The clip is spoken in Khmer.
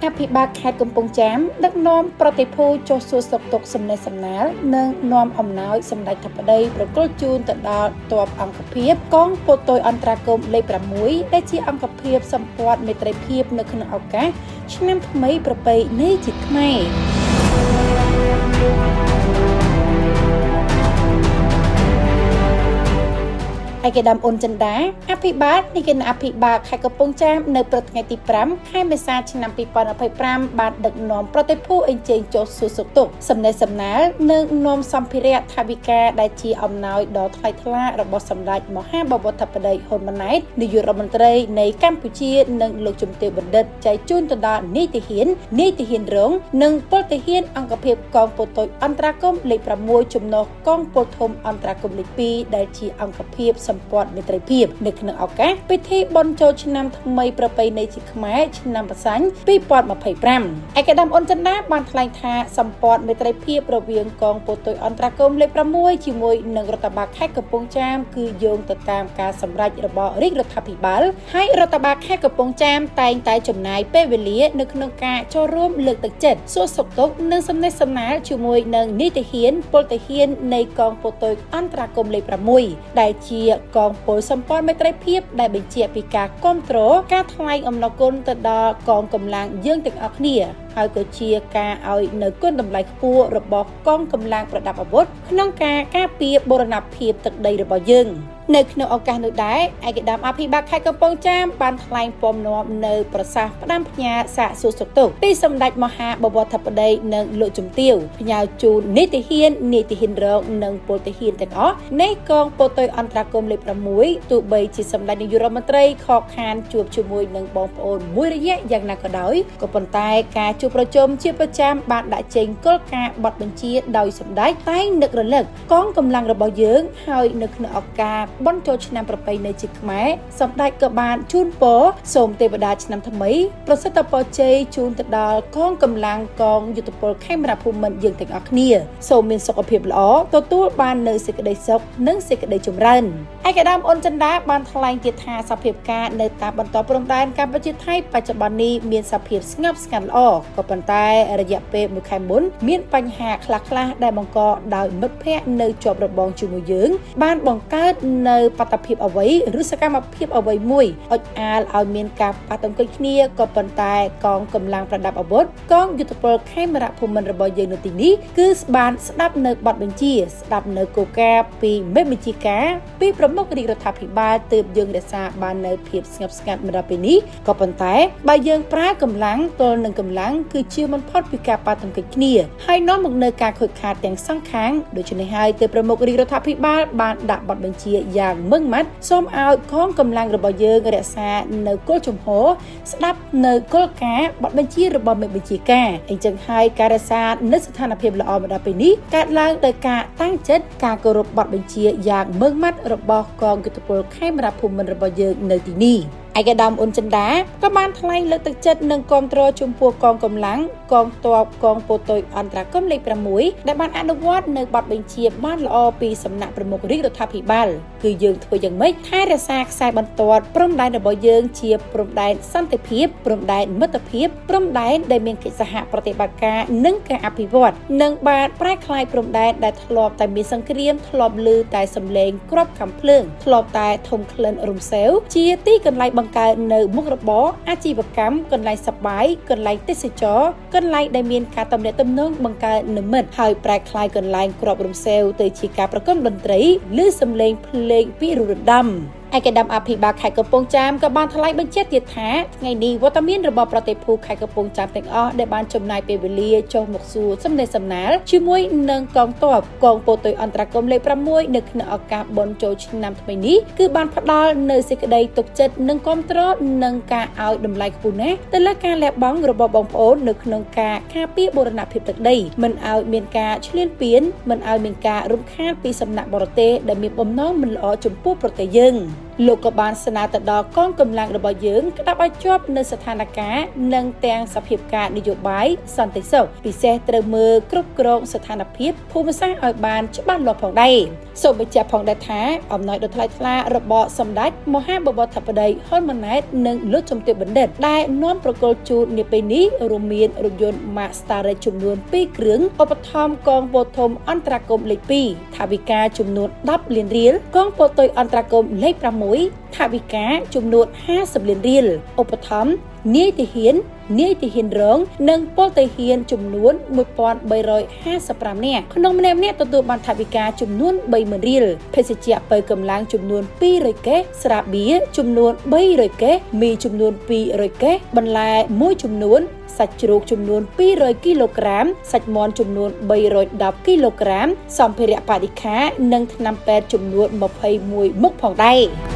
អភិបាលខេត្តកំពង់ចាមដឹកនាំប្រតិភូចុះសួរសុខទុក្ខសំណេះសំណាលនិងនាំអំណោយសម្ដេចធិបតីប្រគល់ជូនទៅដល់ទ័ពអង្គភាពកងពលតុយអន្តរាគមន៍លេខ 6 ដែលជាអង្គភាពសម្ព័ន្ធមេត្រីភាពនៅក្នុងឱកាសឆ្នាំថ្មីប្រពៃណីជាតិខ្មែរឯកឧត្តមអ៊ុនចិន្តាអភិបាលនៃគណៈអភិបាលខេត្តកំពង់ចាមនៅព្រឹកថ្ងៃទី 5 ខែមេសាឆ្នាំ 2025 បានដឹកនាំប្រតិភូអញ្ជើញចុះសួរសុខទុក្ខសំណេះសំណាលនិងនាំសម្ភារៈថវិកាដែលជាអំណោយដ៏ថ្លៃថ្លារបស់សម្ដេចមហាបវរធិបតីហ៊ុនម៉ាណែតនាយករដ្ឋមន្ត្រីនៃកម្ពុជានិងលោកជំទាវបណ្ឌិតចែកជូនទៅដល់នីតិហ៊ានរងនិងពលទាហានអង្គភាពកងពលតុយអន្តរាគមន៍លេខ 6 ចំណុះកងពលធំអន្តរាគមន៍លេខ 2 ដែលជាអង្គភាពសម្ព័ន្ធមេត្រីភាពនៅក្នុងឱកាសពិធីបុណ្យចូលឆ្នាំថ្មីប្រពៃណីជាតិខ្មែរឆ្នាំបសាញ់ 2025 ឯកឧត្តមអ៊ុនចិន្តាបានថ្លែងថាសម្ព័ន្ធមេត្រីភាពរវាងកងពលតុយអន្តរាគមន៍លេខ 6 ជាមួយនឹងរដ្ឋបាលខេត្តកំពង់ចាមគឺយោងទៅតាមការសម្រេចរបស់រាជរដ្ឋាភិបាលហើយរដ្ឋបាលខេត្តកំពង់ចាមតែងតែចំណាយពេលវេលានៅក្នុងការចូលរួមលើកទឹកចិត្តសួរសុខទុក្ខនិងសំណេះសំណាលជាមួយនឹងនីតិហ៊ានពលទាហាននៃកងពលតុយអន្តរាគមន៍លេខ 6 ដែលជាកងពលសម្ព័ន្ធមេត្រីភាពដែលបញ្ជាក់ពីការគ្រប់គ្រងការថ្លែងអំណរគុណទៅដល់កងកម្លាំងយើងទាំងអស់គ្នាហើយក៏ជាការឲ្យនៅគុណតម្លៃខ្ពស់របស់កងកម្លាំងប្រដាប់អាវុធក្នុងការការពារបូរណភាពទឹកដីរបស់យើងនៅក្នុងឱកាសនោះដែរឯកឧត្តមអភិបាលខេត្តកំពង់ចាមបានថ្លែងពំនាំនៅប្រសាសន៍ផ្ដាំផ្ញើសាកសួរសុខទុក្ខពីសម្ដេចមហាបវរធិបតីនិងលោកជំទាវផ្ញើជូននីតិហ៊ានរងនិងពលទាហានទាំងអស់នៃកងពលតុយអន្តរាគមន៍លេខ 6 ទោះបីជាសម្ដេចនាយករដ្ឋមន្ត្រីខកខានជួបជាមួយនឹងបងប្អូនមួយរយៈយ៉ាងណាក៏ដោយក៏ប៉ុន្តែការជួបប្រជុំជាប្រចាំបានដាក់ចេញគោលការណ៍បទបញ្ជាដោយសម្ដេចតែងនឹករលឹកកងកម្លាំងរបស់យើងហើយនៅក្នុងឱកាសបុណ្យចូលឆ្នាំប្រពៃណីជាតិខ្មែរសម្ដេចក៏បានជូនពរសូមទេវតាឆ្នាំថ្មីប្រសិទ្ធពរជ័យជូនទៅដល់កងកម្លាំងកងយុទ្ធពលខេមរភូមិន្ទយើងទាំងអស់គ្នាសូមមានសុខភាពល្អទទួលបាននូវសេចក្តីសុខនិងសេចក្តីចម្រើនឯកឧត្តមអ៊ុនចិន្តាបានថ្លែងទៀតថាសភាពការនៅតាមបន្តព្រំដែនកម្ពុជាថៃបច្ចុប្បន្ននេះមានសភាពស្ងប់ស្ងាត់ល្អក៏ប៉ុន្តែរយៈពេល1ខែមុនមានបញ្ហាខ្លះៗដែលបង្កដោយមិត្តភ័ក្តិនៅជាប់របងជាមួយយើងបានបង្កើតនៅបាតុភិបអ្វីឬសកម្មភាពអ្វីមួយអុចអាលឲ្យមានការប៉ះទង្គិចគ្នាក៏ប៉ុន្តែកងកម្លាំងប្រដាប់អាវុធកងយុទ្ធពលខេមរភូមិន្ទរបស់យើងនៅទីនេះគឺបានស្ដាប់នៅបទបញ្ជាស្ដាប់នៅគោលការណ៍ពីមេបញ្ជាការពីប្រមុខរាជរដ្ឋាភិបាលទើបយើងរក្សាបាននៅភាពស្ងប់ស្ងាត់មកដល់ពេលនេះក៏ប៉ុន្តែបើយើងប្រើកម្លាំងទល់នឹងកម្លាំងគឺជាមិនផុតពីការប៉ះទង្គិចគ្នាហើយនាំមកនៅការខូចខាតទាំងសងខាងដូច្នេះហើយទើបប្រមុខរាជរដ្ឋាភិបាលបានដាក់បទបញ្ជាយ៉ាងម៉ឺងម៉ាត់សូមឲ្យកងកម្លាំងរបស់យើងរក្សានៅគោលជំហរស្ដាប់នៅគោលការណ៍បទបញ្ជារបស់មេបញ្ជាការអញ្ចឹងហើយការរក្សានៅស្ថានភាពល្អមកដល់ពេលនេះកើតឡើងដោយការតាំងចិត្តការគោរពបទបញ្ជាយ៉ាងម៉ឺងម៉ាត់របស់កងយុទ្ធពលខេមរភូមិន្ទរបស់យើងនៅទីនេះឯកឧត្តមអ៊ុនចិន្តាក៏បានថ្លែងលើកទឹកចិត្តនិងគាំទ្រចំពោះកងកម្លាំងកងទ័ពកងពលតុយអន្តរាគមន៍លេខ 6 ដែលបានអនុវត្តនៅបទបញ្ជាបានល្អពីសំណាក់ប្រមុខរាជរដ្ឋាភិបាលគឺយើងធ្វើយ៉ាងម៉េចថែរក្សាខ្សែបន្ទាត់ព្រំដែនរបស់យើងជាព្រំដែនសន្តិភាពព្រំដែនមិត្តភាពព្រំដែនដែលមានកិច្ចសហប្រតិបត្តិការនិងការអភិវឌ្ឍនិងបានប្រែក្លាយព្រំដែនដែលធ្លាប់តែមានសង្គ្រាមធ្លាប់ឮតែសំឡេងគ្រាប់កាំភ្លើងធ្លាប់តែធំក្លិនរំសេវជាទីកន្លែងបង្កើតនៅមុខរបរអាជីវកម្មកន្លែងសប្បាយកន្លែងទេសចរកន្លែងដែលមានការទំនាក់ទំនងបង្កើតនិមិត្តហើយប្រែក្លាយកន្លែងគ្រាប់រំសេវទៅជាការប្រគំតន្ត្រីឬសំឡេងភ្លេងពីររដំឯកឧត្តមអភិបាលខេត្តកំពង់ចាមក៏បានថ្លែងបញ្ជាក់ទៀតថាថ្ងៃនេះវត្តមានរបស់ប្រតិភូខេត្តកំពង់ចាមទាំងអស់ដែលបានចំណាយពេលវេលាចុះមកសួរសំណេះសំណាលជាមួយនឹងកងទ័ពកងពលតុយអន្តរាគមន៍លេខ 6 នៅក្នុងឱកាសបុណ្យចូលឆ្នាំថ្មីនេះគឺបានផ្ដល់នូវសេចក្តីទុកចិត្តនិងគាំទ្រនិងការឲ្យតម្លៃខ្ពស់ណាស់ទៅលើការលះបង់របស់បងប្អូននៅក្នុងការការពារបូរណភាពទឹកដីមិនឲ្យមានការឈ្លានពានមិនឲ្យមានការរំខានពីសំណាក់បរទេសដែលមានបំណងមិនល្អចំពោះប្រទេសយើង លោកក៏បានស្នើទៅដល់កងកម្លាំងរបស់យើងក្តាប់ឲ្យជាប់នៅស្ថានភាពនិងទាំងសភាពការនយោបាយសន្តិសុខពិសេសត្រូវមើលគ្រប់គ្រងស្ថានភាពភូមិសាស្ត្រឲ្យបានច្បាស់លាស់ផងដែរសូមបញ្ជាក់ផងដែរថាអំណោយដ៏ថ្លៃថ្លារបស់សម្ដេចមហាបវរធិបតីហ៊ុនម៉ាណែតនិងលោកជំទាវបណ្ឌិតដែលនាំប្រគល់ជូននាពេលនេះរួមមានរថយន្ត Mazda ចំនួន2គ្រឿងឧបត្ថម្ភកងពលធំអន្តរកម្មលេខ2ថវិកាចំនួន10លានរៀលកងពលទុយអន្តរកម្មលេខ6ថវិកាចំនួន50លានរៀលឧបត្ថម្ភនាយទាហានរងនិងពលទាហានចំនួន1355នាក់ក្នុងម្នាក់ទទួលបានថវិកាចំនួន30000រៀលភេសជ្ជៈបើកម្លាំងចំនួន200កេសស្រាបៀរចំនួន300កេសមីចំនួន200កេសបន្លែមួយចំនួនសាច់ជ្រូកចំនួន200គីឡូក្រាមសាច់មាន់ចំនួន310គីឡូក្រាមសម្ភារៈបរិក្ខារនិងថ្នាំពេទ្យចំនួន21មុខផងដែរ